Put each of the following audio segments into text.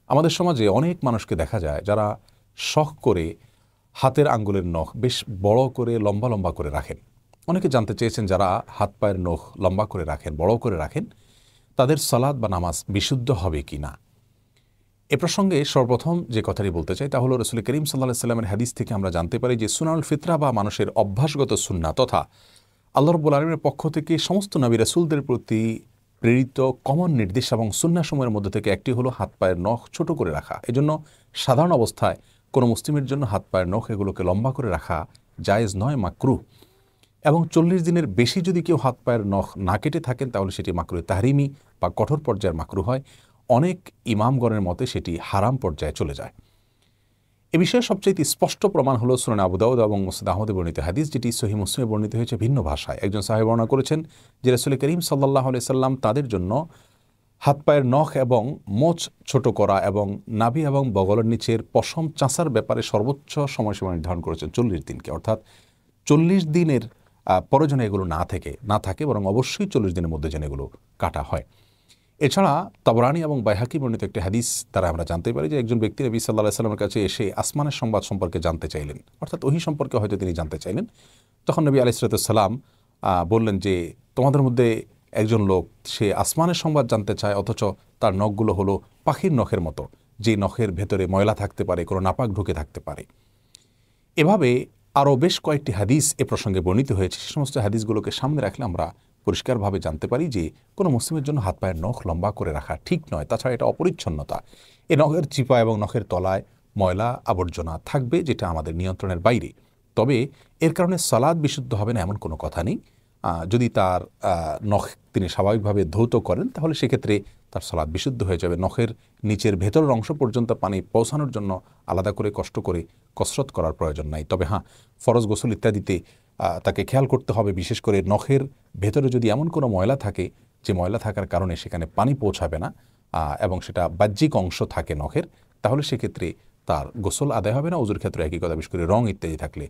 আমাদের সমাজে অনেক মানুষকে দেখা যায় যারা শখ করে হাতের আঙ্গুলের নখ বেশ বড় করে লম্বা লম্বা করে রাখেন। অনেকে জানতে চেয়েছেন যারা হাত পায়ের নখ লম্বা করে রাখেন, বড় করে রাখেন, তাদের সালাত বা নামাজ বিশুদ্ধ হবে কি না। এ প্রসঙ্গে সর্বপ্রথম যে কথাটি বলতে চাই তা হলো রাসূল করিম সাল্লাল্লাহু আলাইহি ওয়াসাল্লামের হাদিস থেকে আমরা জানতে পারি যে সুনানুল ফিতরা বা মানুষের অভ্যাসগত সুন্নাহ তথা আল্লাহ রাব্বুল আলামিনের পক্ষ থেকে সমস্ত নবী রাসূলদের প্রতি প্রেরিত কমন নির্দেশ এবং সুন্নাহসমূহের মধ্যে থেকে একটি হলো হাত পায়ের নখ ছোট করে রাখা। এজন্য সাধারণ অবস্থায় কোনো মুসলিমের জন্য হাত পায়ের নখ এগুলোকে লম্বা করে রাখা জায়েজ নয়, মাকরুহ। এবং 40 দিনের বেশি যদি কেউ হাত পায়ের নখ না কেটে থাকেন তাহলে সেটি মাকরুহ তাহরিমি বা কঠোর পর্যায়ের মাকরুহ হয়। অনেক ইমামগণের মতে সেটি হারাম পর্যায়ে চলে যায়। এ বিষয়ে সবচেয়ে স্পষ্ট প্রমাণ হলো সুনান আবু দাউদ এবং মুসনাদ আহমদে বর্ণিত হাদিস, যেটি সহিহ মুসলিমে বর্ণিত হয়েছে ভিন্ন ভাষায়। একজন সাহাবী বর্ণনা করেছেন যে রাসূল করিম সাল্লাল্লাহু আলাইহি সাল্লাম তাদের জন্য হাত পায়ের নখ এবং মোচ ছোট করা এবং নাভি এবং বগলের নিচের পশম চাঁচার ব্যাপারে সর্বোচ্চ সময়সীমা নির্ধারণ করেছেন 40 দিনকে। অর্থাৎ 40 দিনের পরে যেন এগুলো না থাকে বরং অবশ্যই 40 দিনের মধ্যে যেন এগুলো কাটা হয়। এছাড়া তাবরানী এবং বাইহাকি বর্ণিত একটি হাদিস দ্বারা আমরা জানতে পারি যে একজন ব্যক্তি নবী সাল্লাল্লাহু আলাইহি সাল্লামের কাছে এসে আসমানের সংবাদ সম্পর্কে জানতে চাইলেন, অর্থাৎ ওহী সম্পর্কে হয়তো তিনি জানতে চাইলেন। তখন নবী আলাইহিস সালাম বললেন যে তোমাদের মধ্যে একজন লোক সে আসমানের সংবাদ জানতে চায় অথচ তার নখগুলো হলো পাখির নখের মতো, যে নখের ভেতরে ময়লা থাকতে পারে, কোনো নাপাক ঢুকে থাকতে পারে। এভাবে আরও বেশ কয়েকটি হাদিস এ প্রসঙ্গে বর্ণিত হয়েছে। সে সমস্ত হাদিসগুলোকে সামনে রাখলে আমরা পরিষ্কারভাবে জানতে পারি যে কোনো মুসলিমের জন্য হাত পায়ের নখ লম্বা করে রাখা ঠিক নয়। তাছাড়া এটা অপরিচ্ছন্নতা। এ নখের চিপা এবং নখের তলায় ময়লা আবর্জনা থাকবে, যেটা আমাদের নিয়ন্ত্রণের বাইরে। তবে এর কারণে সালাত বিশুদ্ধ হবে না এমন কোনো কথা নেই। যদি তার নখ তিনি স্বাভাবিকভাবে ধৌত করেন তাহলে সেক্ষেত্রে তার সালাত বিশুদ্ধ হয়ে যাবে। নখের নিচের ভেতরের অংশ পর্যন্ত পানি পৌঁছানোর জন্য আলাদা করে কষ্ট করে কসরত করার প্রয়োজন নাই। তবে হ্যাঁ, ফরজ গোসল ইত্যাদিতে তাকে খেয়াল করতে হবে, বিশেষ করে নখের ভেতরে যদি এমন কোনো ময়লা থাকে যে ময়লা থাকার কারণে সেখানে পানি পৌঁছাবে না এবং সেটা বাহ্যিক অংশ থাকে নখের, তাহলে সেক্ষেত্রে তার গোসল আদায় হবে না। ওযুর ক্ষেত্রে একই কথা, বিশেষ করে রং ইত্যাদি থাকলে।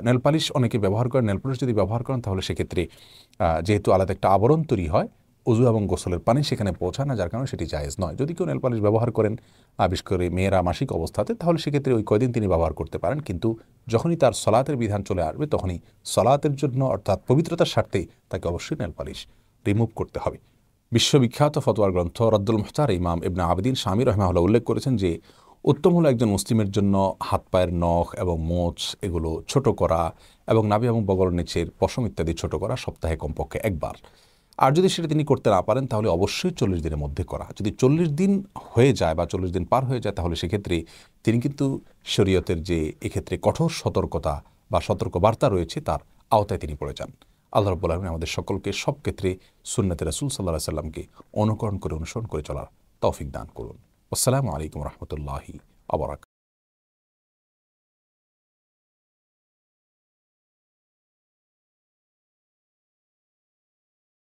নেলপালিশ অনেকে ব্যবহার করেন, নেলপালিশ যদি ব্যবহার করেন তাহলে সেক্ষেত্রে যেহেতু আলাদা একটা আবরণ তৈরি হয়, ওযু এবং গোসলের পানি সেখানে পৌঁছায় না, যার কারণে সেটি জায়েজ নয়। যদি কেউ নেলপালিশ ব্যবহার করেন বিশেষ করে মেয়েরা মাসিক অবস্থাতে, তাহলে সেক্ষেত্রে ওই কয়দিন তিনি ব্যবহার করতে পারেন, কিন্তু যখনই তার সলাতের বিধান চলে আসবে তখনই সলাতের জন্য অর্থাৎ পবিত্রতার স্বার্থে তাকে অবশ্যই নেলপালিশ রিমুভ করতে হবে। বিশ্ববিখ্যাত ফতোয়ার গ্রন্থ রদ্দুল মুখতার ইমাম ইবনে আবিদিন শামী রাহিমাহুল্লাহ উল্লেখ করেছেন যে উত্তম হলো একজন মুসলিমের জন্য হাত পায়ের নখ এবং মোচ এগুলো ছোট করা এবং নাভি এবং বগলের নিচের পশম ইত্যাদি ছোট করা সপ্তাহে কমপক্ষে একবার। আর যদি সেটা তিনি করতে না পারেন তাহলে অবশ্যই 40 দিনের মধ্যে করা। যদি 40 দিন হয়ে যায় বা 40 দিন পার হয়ে যায় তাহলে সেক্ষেত্রে তিনি কিন্তু শরীয়তের যে এক্ষেত্রে কঠোর সতর্কতা বা সতর্কবার্তা রয়েছে তার আওতায় তিনি পড়ে যান। আল্লাহ রাব্বুল আলামিন আমাদের সকলকে সব ক্ষেত্রে সুন্নতে রাসূল সাল্লাল্লাহু আলাইহি সাল্লামকে অনুসরণ করে চলার তৌফিক দান করুন। আসসালামু আলাইকুম ওয়া রাহমাতুল্লাহি ওয়া বারাকাতুহু।